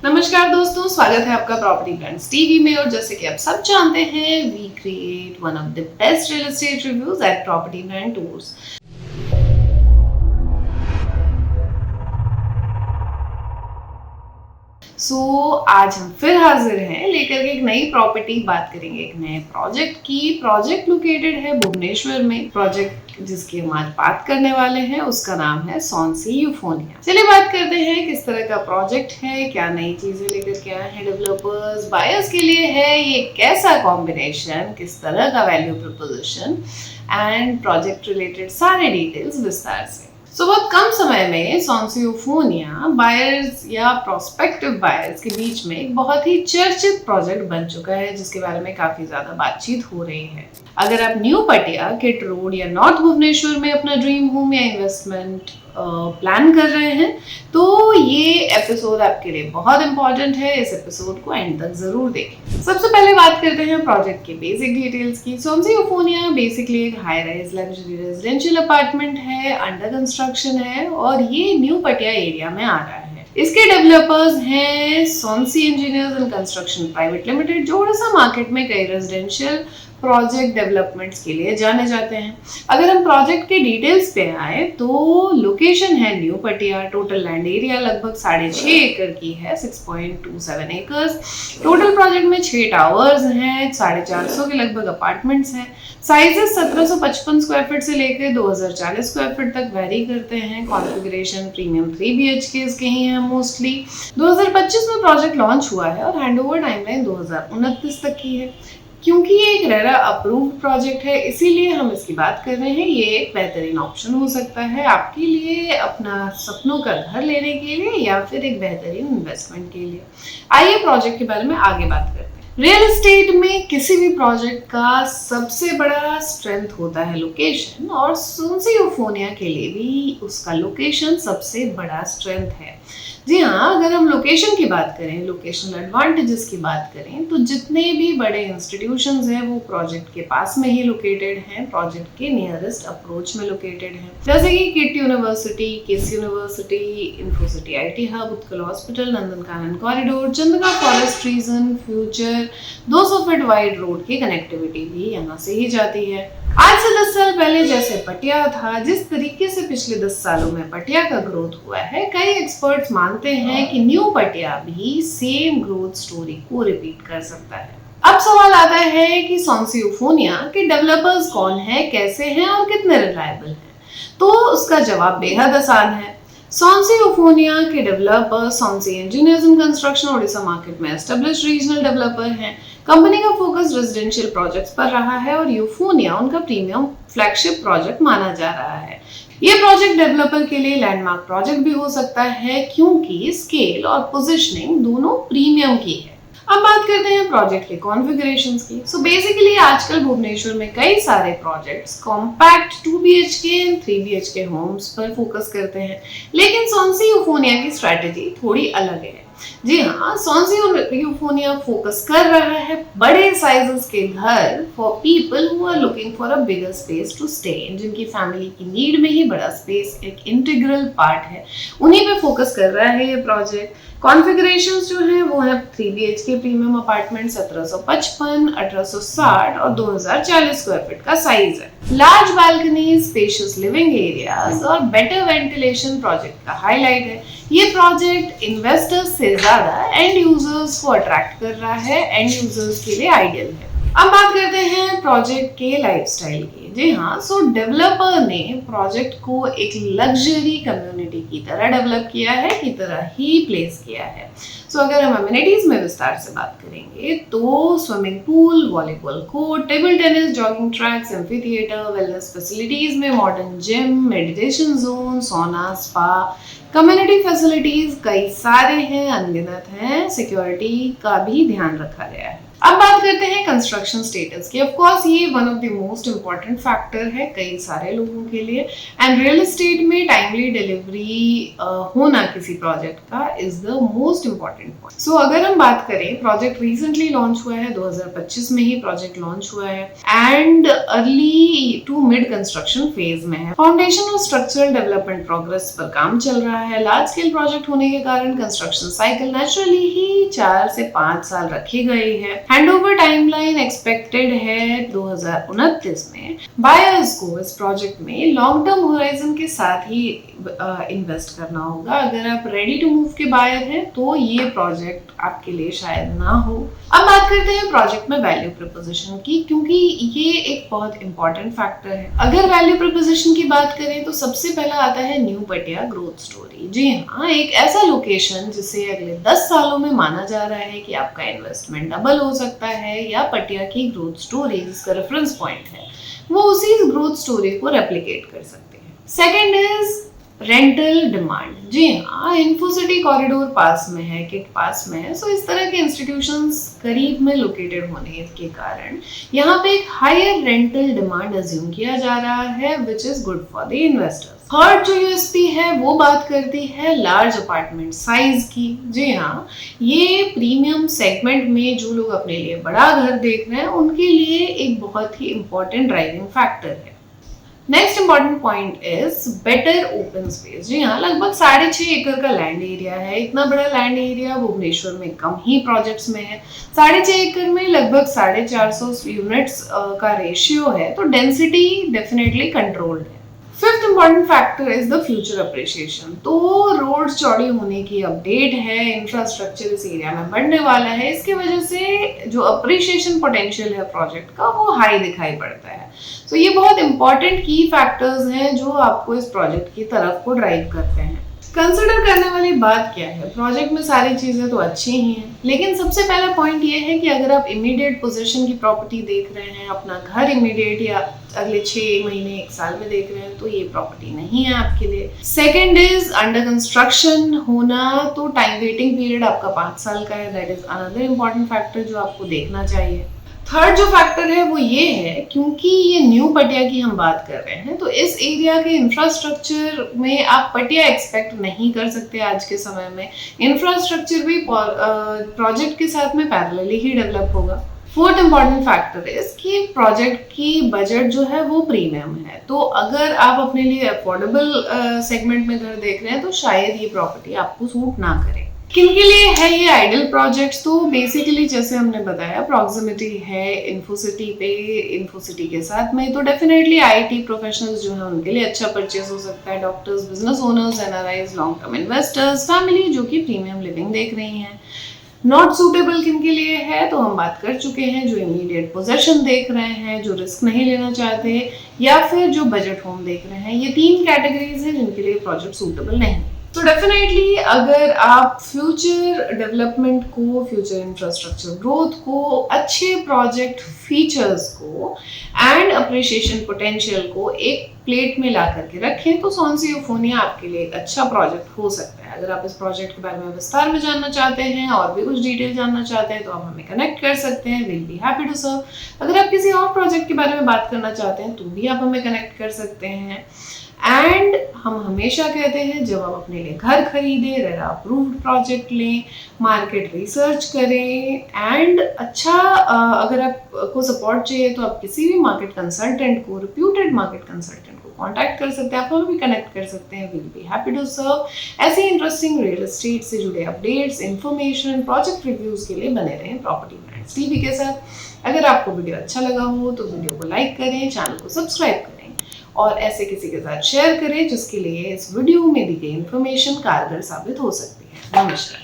नमस्कार दोस्तों, स्वागत है आपका प्रॉपर्टी ब्रांड्स टीवी में। और जैसे कि आप सब जानते हैं, we create one of the best real estate reviews at property brand tours. आज हम फिर हाजिर हैं लेकर के एक नई प्रॉपर्टी। बात करेंगे एक नए प्रोजेक्ट की। प्रोजेक्ट लोकेटेड है भुवनेश्वर में। प्रोजेक्ट जिसकी हम आज बात करने वाले हैं उसका नाम है सॉन्सी यूफोनिया। चलिए बात करते हैं किस तरह का प्रोजेक्ट है, क्या नई चीजें लेकर के आए हैं डेवलपर्स, बायर्स के लिए है ये कैसा कॉम्बिनेशन, किस तरह का value preposition and project related सारे डिटेल्स विस्तार से। बहुत कम समय में सॉन्सी यूफोनिया बायर्स या प्रोस्पेक्टिव बायर्स के बीच में एक बहुत ही चर्चित प्रोजेक्ट बन चुका है, जिसके बारे में काफी ज्यादा बातचीत हो रही है। अगर आप न्यू पटिया, किट रोड या नॉर्थ भुवनेश्वर में अपना ड्रीम होम या इन्वेस्टमेंट प्लान कर रहे हैं तो ये एपिसोड आपके लिए बहुत इंपॉर्टेंट है। इस एपिसोड को एंड तक जरूर देखें। सबसे पहले बात करते हैं प्रोजेक्ट के बेसिक डिटेल्स की। सॉन्सी यूफोनिया बेसिकली एक high rise luxury residential apartment है, अंडर कंस्ट्रक्शन है और ये न्यू पटिया एरिया में आ रहा है। इसके डेवलपर्स हैं सॉन्सी engineers and construction private limited, जो ओडिशा मार्केट में कई रेजिडेंशियल प्रोजेक्ट डेवलपमेंट्स के लिए जाने जाते हैं। अगर हम प्रोजेक्ट के डिटेल्स पे आए तो लोकेशन है न्यू पटिया। टोटल लैंड एरिया लगभग 6.5 एकड़ की है, 6.27 एकर्स। टोटल प्रोजेक्ट में 6 टावर्स हैं, 450 के लगभग अपार्टमेंट्स हैं। साइजेस 1755 स्क्वायर फीट से लेकर 2040 स्क्वायर फीट तक वेरी करते हैं। कॉन्फ़िगरेशन प्रीमियम 3 BHK के ही हैं मोस्टली। 2025 में प्रोजेक्ट लॉन्च हुआ है और हैंडओवर टाइमलाइन 2029 तक की है। क्योंकि ये एक रेरा अप्रूव्ड प्रोजेक्ट है, इसीलिए हम इसकी बात कर रहे हैं। ये एक बेहतरीन ऑप्शन हो सकता है आपके लिए, अपना सपनों का घर लेने के लिए या फिर एक बेहतरीन इन्वेस्टमेंट के लिए। आइए प्रोजेक्ट के बारे में आगे बात करते हैं। रियल एस्टेट में किसी भी प्रोजेक्ट का सबसे बड़ा स्ट्रेंथ होता है लोकेशन, और सॉन्सी यूफोनिया के लिए भी उसका लोकेशन सबसे बड़ा स्ट्रेंथ है। जी हाँ, अगर हम लोकेशन की बात करें, लोकेशनल एडवांटेजेस की बात करें, तो जितने भी बड़े इंस्टीट्यूशंस हैं वो प्रोजेक्ट के पास में ही लोकेटेड हैं, प्रोजेक्ट के नियरेस्ट अप्रोच में लोकेटेड हैं। जैसे कि kit university, case university, Infocity IT hub, Utkal hospital, Nandankanan corridor, Chandaka forest region, future, 200 feet wide road की कनेक्टिविटी भी यहाँ से ही जाती है। आज से 10 साल पहले जैसे पटिया था, जिस तरीके से पिछले 10 सालों में पटिया का ग्रोथ हुआ है, कई एक्सपर्ट्स मानते हैं कि न्यू पटिया भी सेम ग्रोथ स्टोरी को रिपीट कर सकता है। अब सवाल आता है कि सॉन्सी यूफोनिया के डेवलपर्स कौन है, कैसे हैं और कितने रिलायबल हैं। तो उसका जवाब बेहद आसान है। सॉन्सी यूफोनिया के डेवलपर सॉन्सी engineers and construction Odisha market में एस्टेब्लिश्ड रीजनल डेवलपर हैं। कंपनी का फोकस रेजिडेंशियल प्रोजेक्ट्स पर रहा है और यूफोनिया उनका प्रीमियम फ्लैगशिप प्रोजेक्ट माना जा रहा है। ये प्रोजेक्ट डेवलपर के लिए लैंडमार्क प्रोजेक्ट भी हो सकता है, क्योंकि स्केल और पोजीशनिंग दोनों प्रीमियम की है। अब बात करते हैं प्रोजेक्ट के कॉन्फ़िगरेशंस की। बेसिकली आजकल भुवनेश्वर में कई सारे projects compact 2 BHK and 3 BHK homes पर फोकस करते हैं, लेकिन सॉन्सी यूफोनिया की स्ट्रैटेजी थोड़ी अलग है। जी हाँ, सॉन्सी यूफोनिया फोकस कर रहा है बड़े साइजेस के घर for people who are looking for a bigger space to stay, जिनकी फैमिली की नीड में ही बड़ा स्पेस एक इंटीग्रल पार्ट है, उन्हीं पे फोकस कर रहा है ये प्रोजेक्ट। कॉन्फ़िगरेशंस जो हैं वो है 3 BHK प्रीमियम अपार्टमेंट, 1755, 1860 और 2040 स्क्वायर फीट का साइज है। Large balcony, spacious living areas और बेटर वेंटिलेशन प्रोजेक्ट का हाईलाइट है। ये प्रोजेक्ट इन्वेस्टर्स से ज्यादा एंड यूजर्स को अट्रैक्ट कर रहा है, एंड यूजर्स के लिए आइडियल है। अब बात करते हैं प्रोजेक्ट के लाइफस्टाइल की। जी हाँ, डेवलपर ने प्रोजेक्ट को एक लग्जरी कम्युनिटी की तरह डेवलप किया है, की तरह ही प्लेस किया है। अगर हम अमेनिटीज में विस्तार से बात करेंगे तो swimming pool, volleyball court, table tennis, jogging tracks, amphi theatre, wellness facilities में मॉडर्न जिम, मेडिटेशन जोन, सोना, स्पा, कम्युनिटी फैसिलिटीज कई सारे हैं, अनगिनत हैं। सिक्योरिटी का भी ध्यान रखा गया है। अब बात करते हैं कंस्ट्रक्शन स्टेटस की। ऑफ कोर्स ये one of the most important factor है कई सारे लोगों के लिए, एंड रियल एस्टेट में टाइमली डिलीवरी होना किसी प्रोजेक्ट का is the most important point. So अगर हम बात करें, प्रोजेक्ट रिसेंटली लॉन्च हुआ है, 2025 में ही प्रोजेक्ट लॉन्च हुआ है and early to mid construction phase में है। फाउंडेशन और स्ट्रक्चरल डेवलपमेंट प्रोग्रेस पर काम चल रहा है। लार्ज स्केल प्रोजेक्ट होने के कारण कंस्ट्रक्शन साइकिल नेचुरली ही 4 से 5 साल रखी गई है। हैंडओवर टाइमलाइन एक्सपेक्टेड है 2029 में। बायर्स को इस प्रोजेक्ट में लॉन्ग टर्म होराइजन के साथ ही इन्वेस्ट करना होगा। अगर आप रेडी टू मूव के बायर हैं तो ये प्रोजेक्ट आपके लिए शायद ना हो। अब बात करते हैं प्रोजेक्ट में वैल्यू प्रपोजिशन की, क्योंकि ये एक बहुत इंपॉर्टेंट फैक्टर है। अगर वैल्यू प्रपोजिशन की बात करें तो सबसे पहला आता है न्यू पटिया ग्रोथ स्टोरी। जी हाँ, एक ऐसा लोकेशन जिसे अगले 10 सालों में माना जा रहा है कि आपका इन्वेस्टमेंट डबल हो सकता है, या पटिया की ग्रोथ स्टोरी जिसका रेफरेंस पॉइंट है वो उसी ग्रोथ स्टोरी को रेप्लिकेट कर सकते हैं। Second is rental demand. जी हाँ, इन्फोसिटी कॉरिडोर पास में है, किट पास में है, सो इस तरह के इंस्टीट्यूशंस करीब में लोकेटेड होने के कारण यहाँ पे एक हायर रेंटल डिमांड अज्यूम किया जा रहा है, which is good for the investors. Third जो यूएसपी है वो बात करती है लार्ज अपार्टमेंट साइज की। जी हाँ, ये प्रीमियम सेगमेंट में जो लोग अपने लिए बड़ा घर देख रहे हैं उनके लिए एक बहुत ही इंपॉर्टेंट ड्राइविंग फैक्टर है। Next important point is better open space. जी हाँ, लगभग 6.5 एकड़ का लैंड एरिया है। इतना बड़ा लैंड एरिया भुवनेश्वर में कम ही प्रोजेक्ट्स में है। 6.5 एकड़ में लगभग 450 यूनिट्स का रेशियो है, तो डेंसिटी डेफिनेटली कंट्रोल्ड है। Fifth important factor is the future appreciation. तो रोड चौड़ी होने की अपडेट है, इंफ्रास्ट्रक्चर इस एरिया में बढ़ने वाला है, इसकी वजह से जो अप्रिशिएशन पोटेंशियल है प्रोजेक्ट का वो हाई दिखाई पड़ता है। तो ये बहुत इंपॉर्टेंट की फैक्टर्स हैं जो आपको इस प्रोजेक्ट की तरफ को ड्राइव करते हैं। कंसिडर करने वाली बात क्या है, प्रोजेक्ट में सारी चीजें तो अच्छी ही हैं, लेकिन सबसे पहला पॉइंट ये है कि अगर आप इमीडिएट पोजीशन की प्रॉपर्टी देख रहे हैं, अपना घर इमीडिएट या अगले 6 महीने 1 साल में देख रहे हैं, तो ये प्रॉपर्टी नहीं है आपके लिए। सेकेंड इज अंडर कंस्ट्रक्शन होना, तो टाइम वेटिंग पीरियड आपका 5 साल का है, that is another important factor जो आपको देखना चाहिए। थर्ड जो फैक्टर है वो ये है, क्योंकि ये न्यू पटिया की हम बात कर रहे हैं, तो इस एरिया के इंफ्रास्ट्रक्चर में आप पटिया एक्सपेक्ट नहीं कर सकते आज के समय में। इंफ्रास्ट्रक्चर भी प्रोजेक्ट के साथ में पैरेलली ही डेवलप होगा। फोर्थ इंपॉर्टेंट फैक्टर इज कि प्रोजेक्ट की बजट जो है वो प्रीमियम है, तो अगर आप अपने लिए अफोर्डेबल सेगमेंट में घर देख रहे हैं तो शायद ये प्रॉपर्टी आपको सूट ना करे। किनके लिए है ये आइडियल प्रोजेक्ट्स? तो बेसिकली जैसे हमने बताया, प्रॉक्सिमिटी है इन्फोसिटी पे, इन्फोसिटी के साथ में, तो डेफिनेटली आईटी प्रोफेशनल्स जो है उनके लिए अच्छा परचेज हो सकता है। Doctors, business owners, NRIs, long term investors, family जो कि प्रीमियम लिविंग देख रही हैं। नॉट सूटेबल किनके लिए है, तो हम बात कर चुके हैं, जो इमीडिएट पोजेशन देख रहे हैं, जो रिस्क नहीं लेना चाहते, या फिर जो बजट होम देख रहे हैं। ये 3 कैटेगरीज हैं जिनके लिए प्रोजेक्ट सूटेबल नहीं। तो डेफिनेटली अगर आप फ्यूचर डेवलपमेंट को, फ्यूचर इंफ्रास्ट्रक्चर ग्रोथ को, अच्छे प्रोजेक्ट फीचर्स को एंड अप्रिशिएशन पोटेंशियल को एक प्लेट में ला करके रखें, तो सॉन्सी यूफोनिया आपके लिए एक अच्छा प्रोजेक्ट हो सकता है। अगर आप इस प्रोजेक्ट के बारे में विस्तार में जानना चाहते हैं और भी कुछ डिटेल जानना चाहते हैं तो आप हमें कनेक्ट कर सकते हैं, will be happy to serve. अगर आप किसी और प्रोजेक्ट के बारे में बात करना चाहते हैं तो भी आप हमें कनेक्ट कर सकते हैं। एंड हम हमेशा कहते हैं, जब आप अपने लिए घर खरीदें, रेरा अप्रूव्ड प्रोजेक्ट लें, मार्केट रिसर्च करें, एंड अच्छा अगर आपको सपोर्ट चाहिए तो आप किसी भी मार्केट कंसल्टेंट को, रिप्यूटेड मार्केट कंसल्टेंट को कांटेक्ट कर सकते हैं, आप हमें भी कनेक्ट कर सकते हैं, will be happy to serve. ऐसे इंटरेस्टिंग रियल एस्टेट से जुड़े अपडेट्स, इन्फॉर्मेशन, प्रोजेक्ट रिव्यूज के लिए बने रहें प्रॉपर्टी ब्रांड्स टीवी के साथ। अगर आपको वीडियो अच्छा लगा हो तो वीडियो को लाइक करें, चैनल को सब्सक्राइब करें और ऐसे किसी के साथ शेयर करें जिसके लिए इस वीडियो में दी गई इन्फॉर्मेशन कारगर साबित हो सकती है। नमस्कार।